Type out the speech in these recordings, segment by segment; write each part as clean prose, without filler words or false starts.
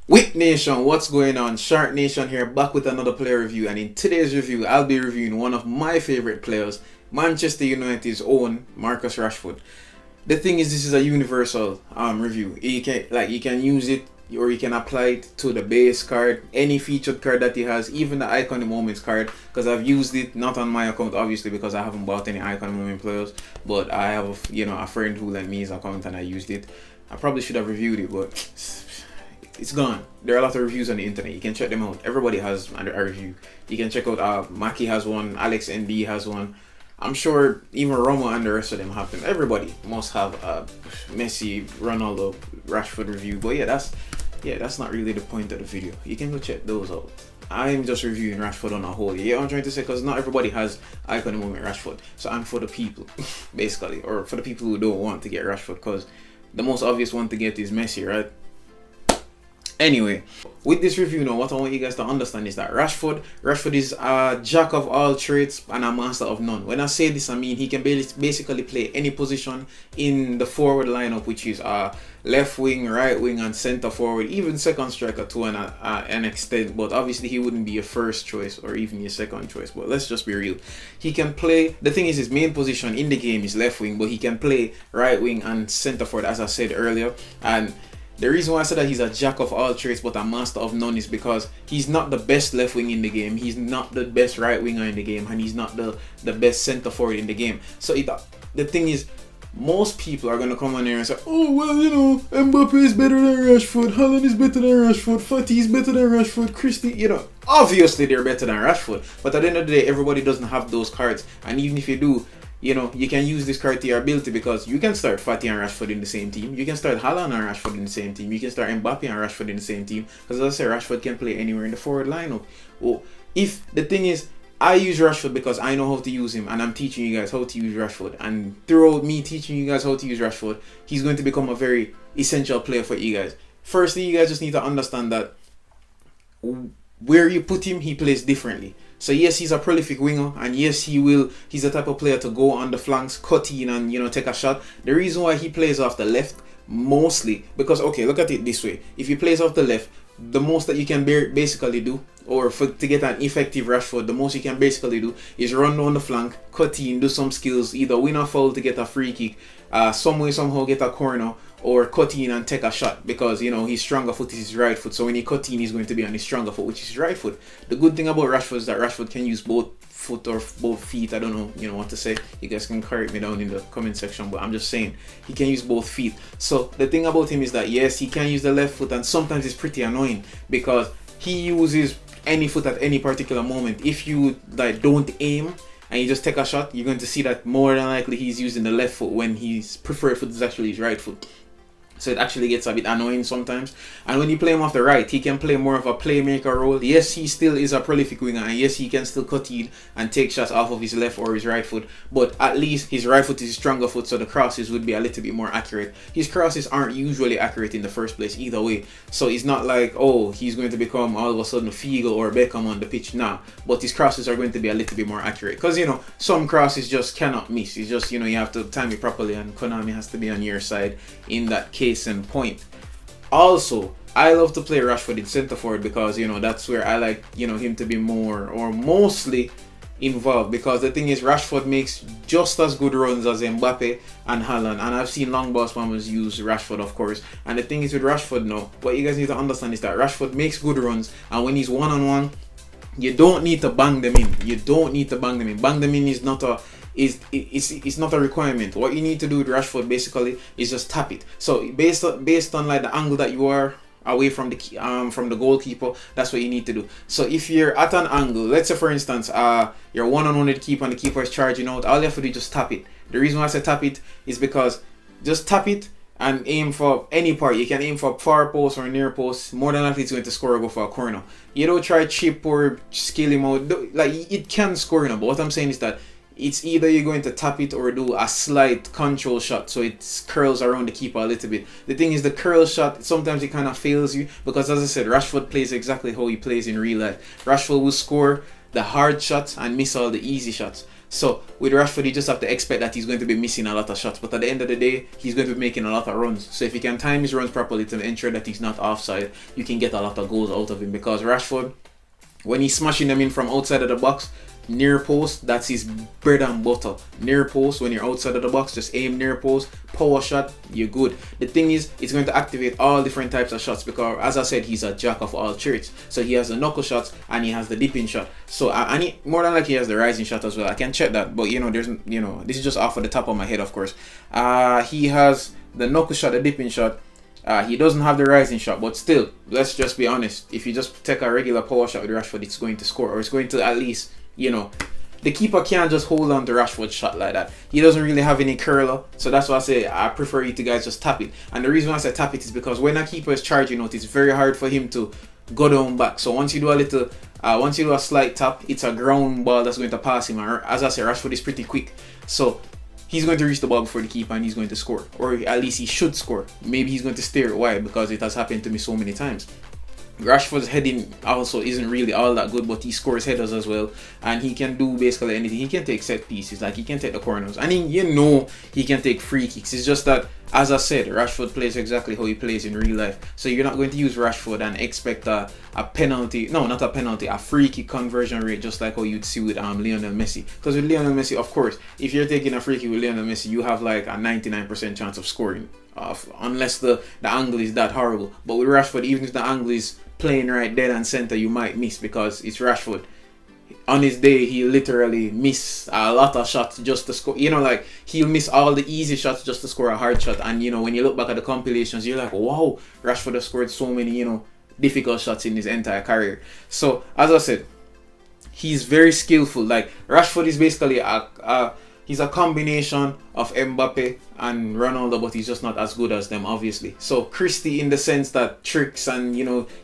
Wit Nation, what's going on? Sharc Nation here, back with another player review, and in today's review, I'll be reviewing one of my favorite players, Manchester United's own Marcus Rashford. The thing is, this is a universal review. You can use it or you can apply it to the base card, any featured card that he has, even the Icon Moments card, because I've used it not on my account obviously because I haven't bought any Icon Moment players, but I have a friend who lent me his account and I used it. I probably should have reviewed it, but it's gone. There are a lot of reviews on the internet. You can check them out. Everybody has a review. You can check out Maki has one, Alex ND has one. I'm sure even Roma and the rest of them have them. Everybody must have a Messi, Ronaldo, Rashford review. But that's not really the point of the video. You can go check those out. I'm just reviewing Rashford on a whole. Yeah, I'm trying to say, because not everybody has Icon Moment Rashford. So I'm for the people, basically, or for the people who don't want to get Rashford, because the most obvious one to get is Messi, right? Anyway, with this review now, what I want you guys to understand is that Rashford is a jack of all trades and a master of none. When I say this, I mean he can basically play any position in the forward lineup, which is left wing, right wing, and center forward, even second striker to an extent. But obviously he wouldn't be your first choice or even your second choice. But let's just be real. He can play. The thing is, his main position in the game is left wing, but he can play right wing and center forward, as I said earlier. And the reason why I said that he's a jack of all trades but a master of none is because he's not the best left wing in the game, he's not the best right winger in the game, and he's not the best center forward in the game. So the thing is, most people are going to come on here and say, oh, well, Mbappe is better than Rashford, Haaland is better than Rashford, Fati is better than Rashford, Christie, obviously they're better than Rashford. But at the end of the day, everybody doesn't have those cards. And even if you do, you can use this card to your ability, because you can start Fati and Rashford in the same team. You can start Haaland and Rashford in the same team. You can start Mbappe and Rashford in the same team. Because as I say, Rashford can play anywhere in the forward lineup. Well, if the thing is, I use Rashford because I know how to use him, and I'm teaching you guys how to use Rashford. And throughout me teaching you guys how to use Rashford, he's going to become a very essential player for you guys. Firstly, you guys just need to understand that where you put him, he plays differently. So yes, he's a prolific winger, and yes, he's the type of player to go on the flanks, cut in, and take a shot. The reason why he plays off the left mostly, because okay, look at it this way: if he plays off the left, the most that you can basically do, or to get an effective Rashford, the most you can basically do is run down the flank, cut in, do some skills, either win a foul to get a free kick, somehow get a corner, or cut in and take a shot, because his stronger foot is his right foot. So when he cut in, he's going to be on his stronger foot, which is his right foot. The good thing about Rashford is that Rashford can use both foot or both feet. I don't know what to say. You guys can correct me down in the comment section, but I'm just saying he can use both feet. So the thing about him is that yes, he can use the left foot, and sometimes it's pretty annoying because he uses any foot at any particular moment. If you don't aim and you just take a shot, you're going to see that more than likely he's using the left foot when his preferred foot is actually his right foot. So it actually gets a bit annoying sometimes. And when you play him off the right, he can play more of a playmaker role. Yes, he still is a prolific winger, and yes, he can still cut in and take shots off of his left or his right foot. But at least his right foot is his stronger foot, so the crosses would be a little bit more accurate. His crosses aren't usually accurate in the first place either way. So it's not like, oh, he's going to become all of a sudden Figo or Beckham on the pitch. Nah, but his crosses are going to be a little bit more accurate. Because, some crosses just cannot miss. It's just, you have to time it properly, and Konami has to be on your side in that case and point. Also, I love to play Rashford in centre forward because that's where I like him to be more or mostly involved, because the thing is, Rashford makes just as good runs as Mbappe and Haaland, and I've seen long ball spammers use Rashford, of course. And the thing is with Rashford now, what you guys need to understand is that Rashford makes good runs, and when he's one-on-one, you don't need to bang them in. Bang them in is not a it's not a requirement. What you need to do with Rashford basically is just tap it. So based on like the angle that you are away from the goalkeeper, that's what you need to do. So if you're at an angle, let's say for instance you're one-on-one with the keeper and the keeper is charging out, all you have to do is just tap it. The reason why I say tap it is because just tap it and aim for any part. You can aim for far post or near post. More than likely it's going to score or go for a corner. You don't try chip or skill him out. Like, it can score, but what I'm saying is that it's either you're going to tap it or do a slight control shot so it curls around the keeper a little bit. The thing is, the curl shot, sometimes it kind of fails you because, as I said, Rashford plays exactly how he plays in real life. Rashford will score the hard shots and miss all the easy shots. So with Rashford, you just have to expect that he's going to be missing a lot of shots. But at the end of the day, he's going to be making a lot of runs. So if he can time his runs properly to ensure that he's not offside, you can get a lot of goals out of him. Because Rashford, when he's smashing them in from outside of the box, near post, that's his bread and butter. Near post, when you're outside of the box, just aim near post, power shot, you're good. The thing is, it's going to activate all different types of shots because, as I said, he's a jack of all trades. So he has the knuckle shots and he has the dipping shot. So and he, more than likely, he has the rising shot as well. I can check that, but there's this is just off of the top of my head, of course. He has the knuckle shot, the dipping shot. He doesn't have the rising shot, but still, let's just be honest. If you just take a regular power shot with Rashford, it's going to score, or it's going to at least, the keeper can't just hold on to Rashford's shot like that. He doesn't really have any curler, so that's why I say I prefer you to guys just tap it. And the reason why I say tap it is because when a keeper is charging out, it's very hard for him to go down back. So once you do a slight tap, it's a ground ball that's going to pass him. And as I said, Rashford is pretty quick, so he's going to reach the ball before the keeper and he's going to score, or at least he should score. Maybe he's going to steer it wide because it has happened to me so many times. Rashford's heading also isn't really all that good, but he scores headers as well, and he can do basically anything. He can take set pieces, like he can take the corners, and he can take free kicks. It's just that, as I said, Rashford plays exactly how he plays in real life. So you're not going to use Rashford and expect a penalty, no, not a penalty, a free kick conversion rate just like how you'd see with Lionel Messi. Because with Lionel Messi, of course, if you're taking a free kick with Lionel Messi, you have like a 99% chance of scoring, unless the angle is that horrible. But with Rashford, even if the angle is playing right dead and center, you might miss because it's Rashford. On his day, he literally miss a lot of shots just to score. Like he'll miss all the easy shots just to score a hard shot. And when you look back at the compilations, you're like, wow, Rashford has scored so many difficult shots in his entire career. So as I said, he's very skillful. Like Rashford is basically he's a combination of Mbappe and Ronaldo, but he's just not as good as them, obviously. So Christie, in the sense that tricks and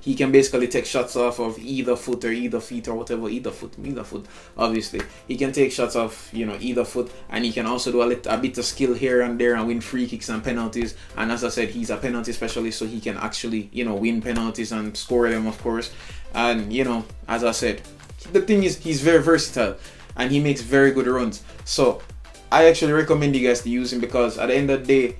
he can basically take shots off of either foot or either feet or whatever, either foot, obviously. He can take shots off either foot, and he can also do a bit of skill here and there and win free kicks and penalties. And as I said, he's a penalty specialist, so he can actually win penalties and score them, of course. And as I said, the thing is, he's very versatile and he makes very good runs. So I actually recommend you guys to use him because at the end of the day,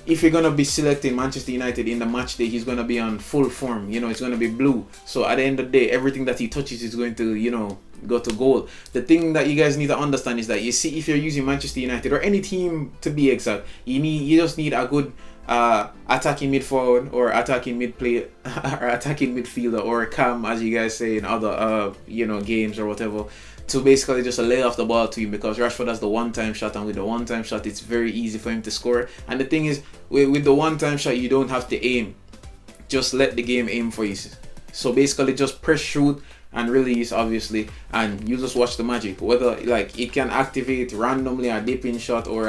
if you're going to be selecting Manchester United in the match day, he's going to be on full form. It's going to be blue. So at the end of the day, everything that he touches is going to, go to goal. The thing that you guys need to understand is that, you see, if you're using Manchester United or any team to be exact, you just need a good attacking midfield or attacking midplay or attacking midfielder, or cam, as you guys say in other games or whatever, to basically just lay off the ball to him, because Rashford has the one-time shot, and with the one-time shot it's very easy for him to score. And the thing is, with the one-time shot, you don't have to aim, just let the game aim for you. So basically just press shoot and release, obviously, and you just watch the magic. Whether like it can activate randomly a dipping shot or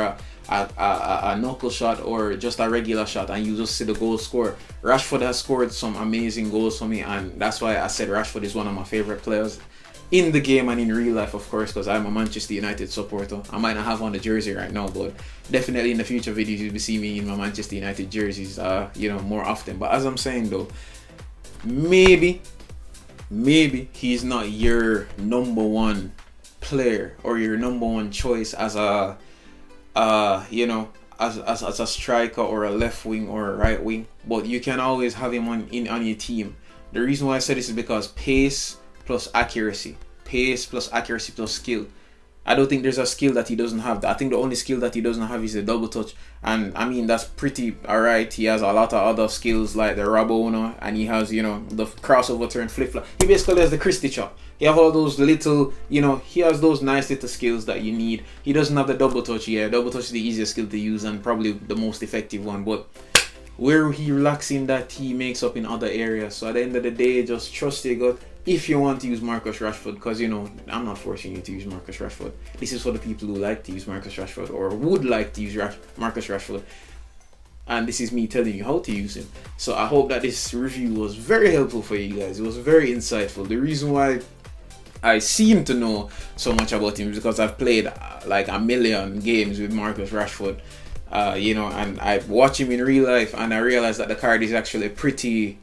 a knuckle shot or just a regular shot, and you just see the goal score. Rashford has scored some amazing goals for me, and that's why I said Rashford is one of my favorite players in the game and in real life, of course, because I'm a Manchester United supporter. I might not have on the jersey right now, but definitely in the future videos you'll be seeing me in my Manchester United jerseys more often. But as I'm saying though, maybe he's not your number one player or your number one choice as a as a striker or a left wing or a right wing, but you can always have him on your team. The reason why I said this is because pace plus accuracy plus skill. I don't think there's a skill that he doesn't have. I think the only skill that he doesn't have is the double touch, and I mean that's pretty alright. He has a lot of other skills like the Rabona, and he has the crossover turn flip flop. He basically has the Christie chop. He have all those little he has those nice little skills that you need. He doesn't have the double touch. Yeah, double touch is the easiest skill to use and probably the most effective one, but where he lacks in that, he makes up in other areas. So at the end of the day, just trust your gut if you want to use Marcus Rashford, because I'm not forcing you to use Marcus Rashford. This is for the people who like to use Marcus Rashford or would like to use Marcus Rashford, and this is me telling you how to use him. So I hope that this review was very helpful for you guys. It was very insightful. The reason why I seem to know so much about him is because I've played like a million games with Marcus Rashford. And I watch him in real life, and I realize that the card is actually pretty,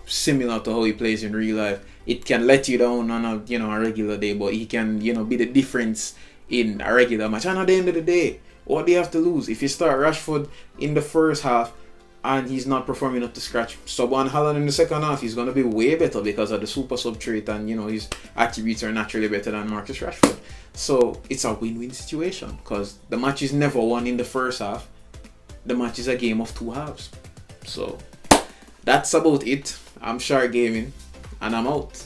similar to how he plays in real life. It can let you down on a regular day, but he can, be the difference in a regular match. And at the end of the day, what do you have to lose? If you start Rashford in the first half and he's not performing up to scratch, sub on Haaland in the second half, he's going to be way better because of the super sub trait, and his attributes are naturally better than Marcus Rashford. So it's a win-win situation because the match is never won in the first half. The match is a game of two halves. So that's about it. I'm Sharc Gaming and I'm out.